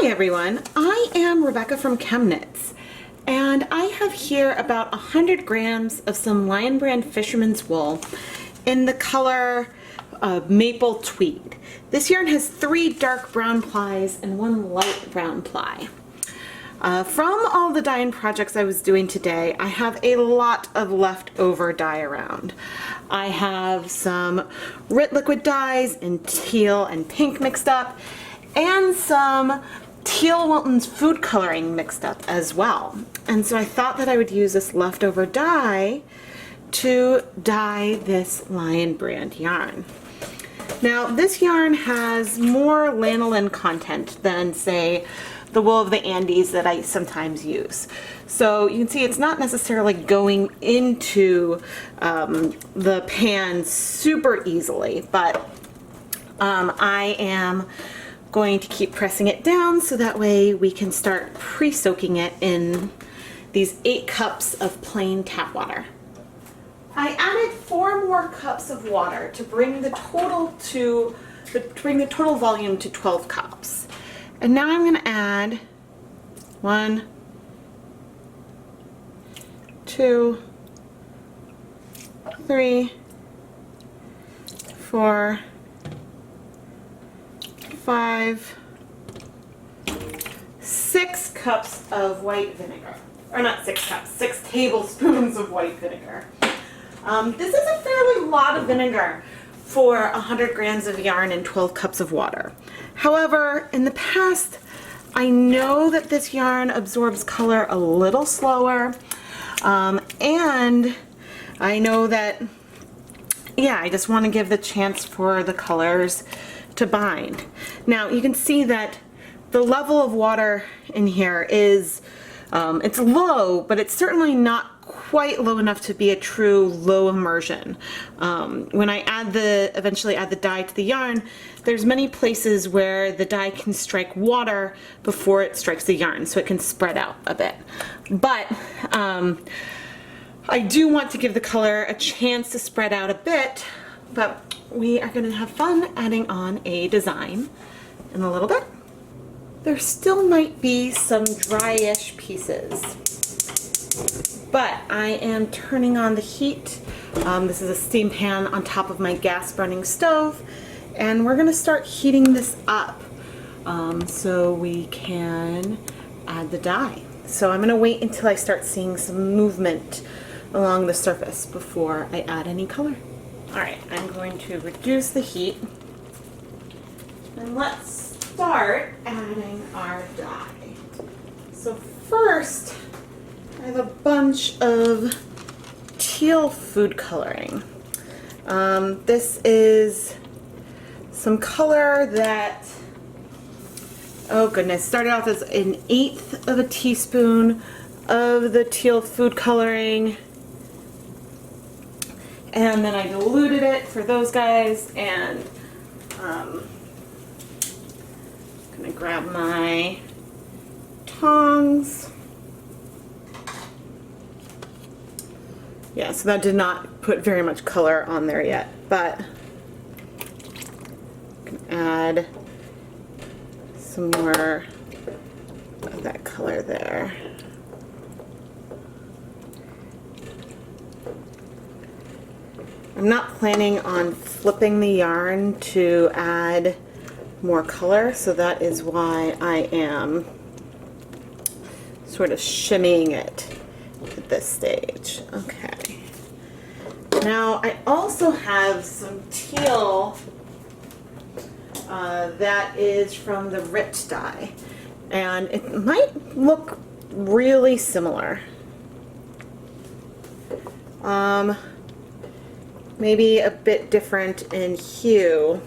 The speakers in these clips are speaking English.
Hi everyone, I am Rebecca from ChemKnits, and I have here about 100 grams of some Lion Brand Fisherman's wool in the color Maple Tweed. This yarn has 3 dark brown plies and 1 light brown ply. From all the dye-in projects I was doing today, I have a lot of leftover dye around. I have some RIT liquid dyes in teal and pink mixed up, and some Teal Wilton's food coloring mixed up as well. And so I thought that I would use this leftover dye to dye this Lion Brand yarn. Now this yarn has more lanolin content than, say, the wool of the Andes that I sometimes use. So you can see it's not necessarily going into the pan super easily, but I am going to keep pressing it down so that way we can start pre-soaking it in these 8 cups of plain tap water. I added 4 more cups of water to bring the total volume to 12 cups. And now I'm going to add 1, 2, 3, 4, 5, 6 cups of white vinegar. Or not 6 cups, 6 tablespoons of white vinegar. This is a fairly lot of vinegar for 100 grams of yarn and 12 cups of water. However, in the past, I know that this yarn absorbs color a little slower, and I know that, yeah, I just want to give the chance for the colors to bind. Now you can see that the level of water in here is, it's low, but it's certainly not quite low enough to be a true low immersion. When I eventually add the dye to the yarn, there's many places where the dye can strike water before it strikes the yarn, so it can spread out a bit. But I do want to give the color a chance to spread out a bit, but we are going to have fun adding on a design in a little bit. There still might be some dryish pieces, but I am turning on the heat. This is a steam pan on top of my gas burning stove, and we're going to start heating this up so we can add the dye. So I'm going to wait until I start seeing some movement along the surface before I add any color. Alright, I'm going to reduce the heat, and let's start adding our dye. So first, I have a bunch of teal food coloring. This is some color that, oh goodness, started off as 1/8 of a teaspoon of the teal food coloring, and then I diluted it for those guys, and I'm gonna grab my tongs. Yeah, so that did not put very much color on there yet, but I can add some more of that color there. I'm not planning on flipping the yarn to add more color, so that is why I am sort of shimmying it at this stage. Okay. Now I also have some teal that is from the RIT dye, and it might look really similar. Maybe a bit different in hue.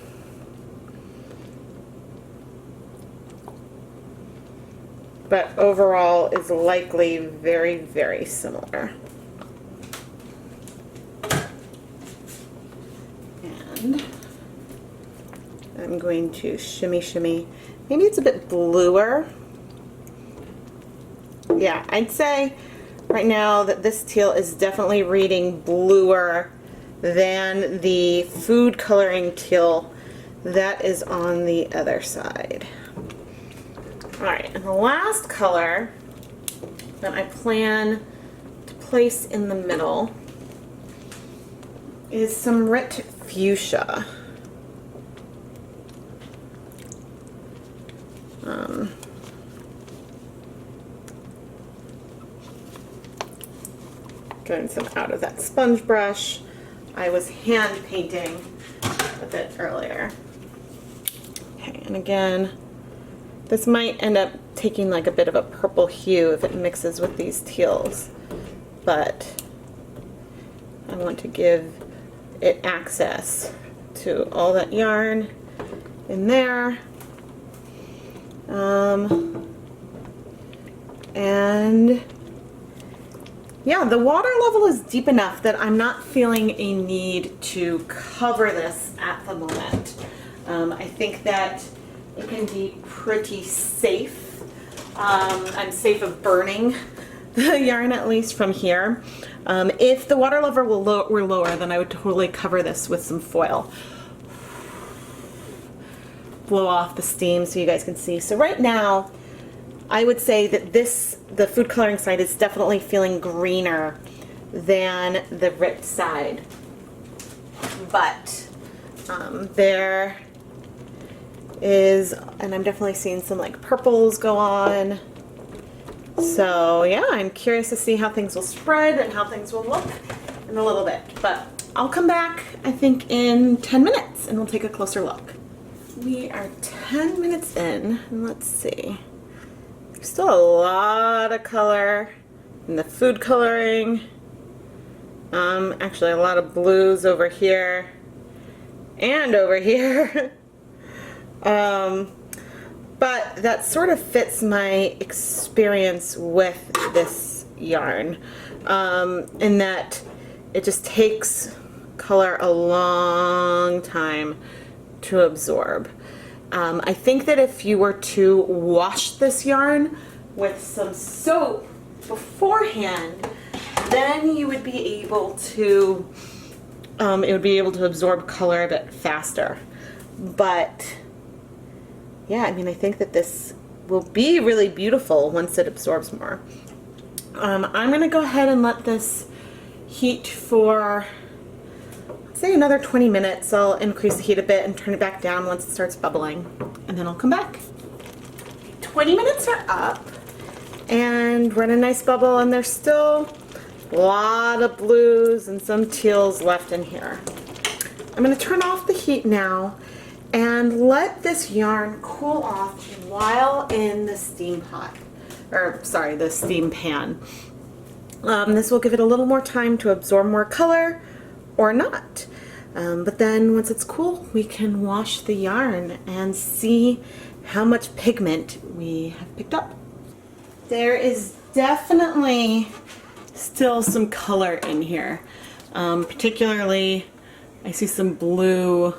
But overall is likely very, very similar. And I'm going to shimmy shimmy. Maybe it's a bit bluer. Yeah, I'd say right now that this teal is definitely reading bluer than the food coloring teal that is on the other side. All right, and the last color that I plan to place in the middle is some Rit Fuchsia. Getting some out of that sponge brush. I was hand painting a bit earlier. Okay, and again, this might end up taking like a bit of a purple hue if it mixes with these teals, but I want to give it access to all that yarn in there. And yeah, the water level is deep enough that I'm not feeling a need to cover this at the moment. I think that it can be pretty safe. I'm safe of burning the yarn, at least from here. If the water level were lower, then I would totally cover this with some foil. Blow off the steam so you guys can see. So right now, I would say that the food coloring side is definitely feeling greener than the Rit side. But there is, and I'm definitely seeing some like purples go on. So yeah, I'm curious to see how things will spread and how things will look in a little bit. But I'll come back, I think, in 10 minutes and we'll take a closer look. We are 10 minutes in, and let's see. There's still a lot of color in the food coloring. Actually a lot of blues over here and over here. But that sort of fits my experience with this yarn, in that it just takes color a long time to absorb. I think that if you were to wash this yarn with some soap beforehand, then you would be able to, it would be able to absorb color a bit faster. But yeah, I mean, I think that this will be really beautiful once it absorbs more. I'm gonna go ahead and let this heat for, say, another 20 minutes. I'll increase the heat a bit and turn it back down once it starts bubbling, and then I'll come back. 20 minutes are up, and we're in a nice bubble, and there's still a lot of blues and some teals left in here. I'm going to turn off the heat now and let this yarn cool off while in the steam pot, or sorry, the steam pan. This will give it a little more time to absorb more color, or not. But then once it's cool, we can wash the yarn and see how much pigment we have picked up. There is definitely still some color in here. Particularly, I see some blue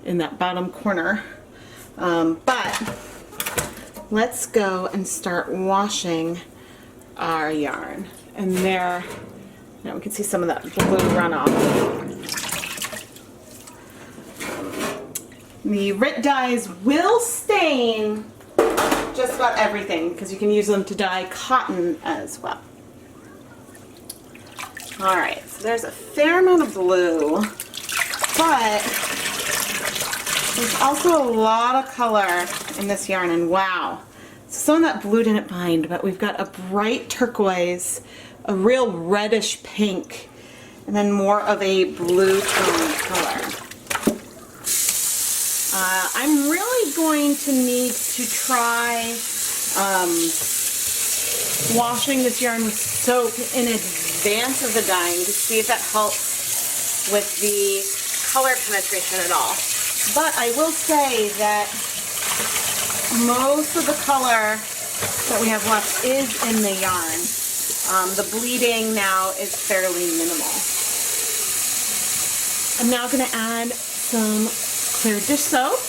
in that bottom corner. But let's go and start washing our yarn. And there, now we can see some of that blue runoff. The Rit dyes will stain just about everything because you can use them to dye cotton as well. Alright, so there's a fair amount of blue, but there's also a lot of color in this yarn, and wow. So some of that blue didn't bind, but we've got a bright turquoise, a real reddish pink, and then more of a blue tone color. I'm really going to need to try washing this yarn with soap in advance of the dyeing to see if that helps with the color penetration at all. But I will say that most of the color that we have left is in the yarn. The bleeding now is fairly minimal. I'm now going to add some clear dish soap.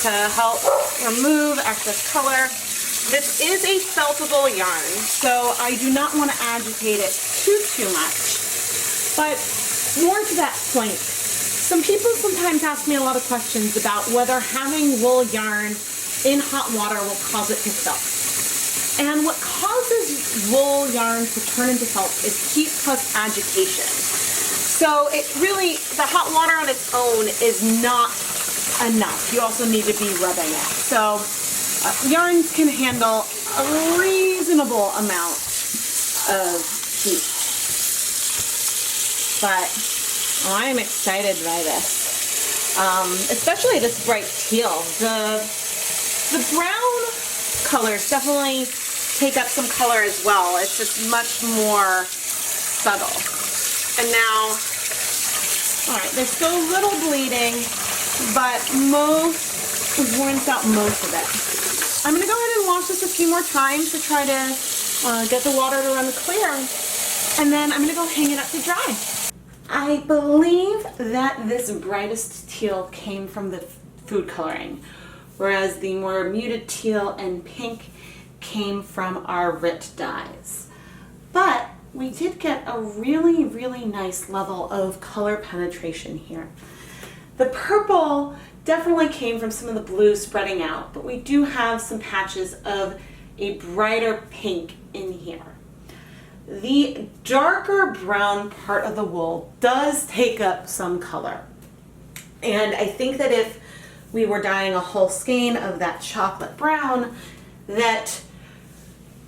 To help remove excess color. This is a feltable yarn, so I do not want to agitate it too much. But more to that point, Some people sometimes ask me a lot of questions about whether having wool yarn in hot water will cause it to felt. And what causes wool yarn to turn into felt is heat plus agitation. So it really, the hot water on its own is not enough. You also need to be rubbing it. So yarns can handle a reasonable amount of heat. But I'm excited by this, especially this bright teal. The brown colors definitely take up some color as well. It's just much more subtle. And now, all right, there's still a little bleeding, but we've rinsed out most of it. I'm gonna go ahead and wash this a few more times to try to get the water to run clear, and then I'm gonna go hang it up to dry. I believe that this brightest teal came from the food coloring, whereas the more muted teal and pink came from our RIT dyes. But we did get a really, really nice level of color penetration here. The purple definitely came from some of the blue spreading out, but we do have some patches of a brighter pink in here. The darker brown part of the wool does take up some color. And I think that if we were dyeing a whole skein of that chocolate brown, that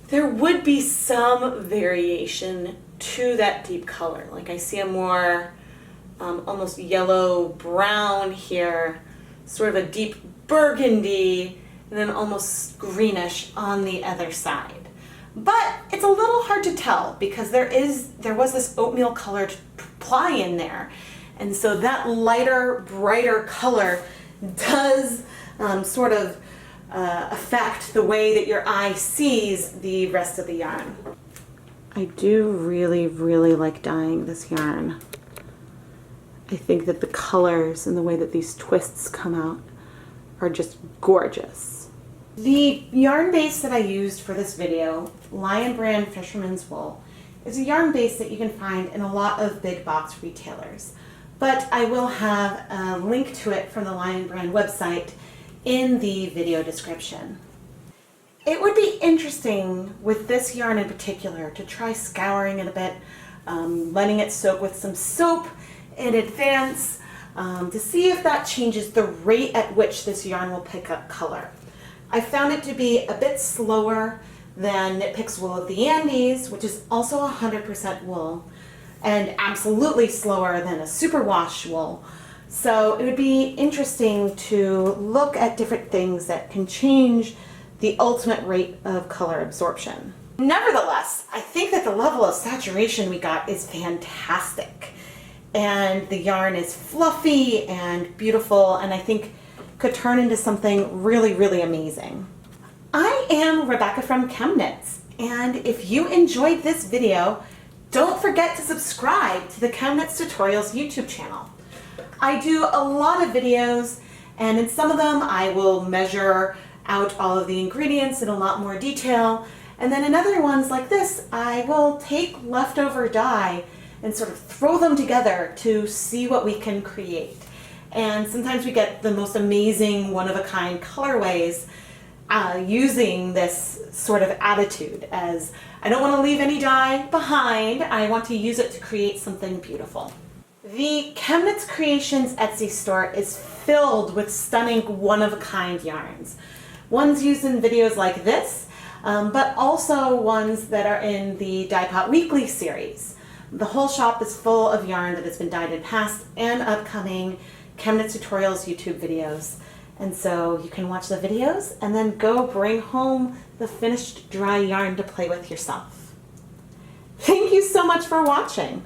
there would be some variation to that deep color. Like I see a more almost yellow brown here, sort of a deep burgundy, and then almost greenish on the other side. But it's a little hard to tell because there was this oatmeal colored ply in there. And so that lighter, brighter color does sort of affect the way that your eye sees the rest of the yarn. I do really, really like dyeing this yarn. I think that the colors and the way that these twists come out are just gorgeous. The yarn base that I used for this video, Lion Brand Fisherman's Wool, is a yarn base that you can find in a lot of big box retailers. But I will have a link to it from the Lion Brand website in the video description. It would be interesting with this yarn in particular to try scouring it a bit, letting it soak with some soap in advance to see if that changes the rate at which this yarn will pick up color. I found it to be a bit slower than Knit Picks Wool of the Andes, which is also 100% wool, and absolutely slower than a superwash wool. So it would be interesting to look at different things that can change the ultimate rate of color absorption. Nevertheless, I think that the level of saturation we got is fantastic. And the yarn is fluffy and beautiful, and I think could turn into something really, really amazing. I am Rebecca from ChemKnits, and if you enjoyed this video, don't forget to subscribe to the ChemKnits Tutorials YouTube channel. I do a lot of videos, and in some of them I will measure out all of the ingredients in a lot more detail, and then in other ones like this, I will take leftover dye and sort of throw them together to see what we can create. And sometimes we get the most amazing one-of-a-kind colorways using this sort of attitude as I don't want to leave any dye behind, I want to use it to create something beautiful. The ChemKnits Creations Etsy store is filled with stunning one-of-a-kind yarns. Ones used in videos like this, but also ones that are in the Dye Pot Weekly series. The whole shop is full of yarn that has been dyed in past and upcoming ChemKnits Tutorials YouTube videos. And so you can watch the videos and then go bring home the finished dry yarn to play with yourself. Thank you so much for watching.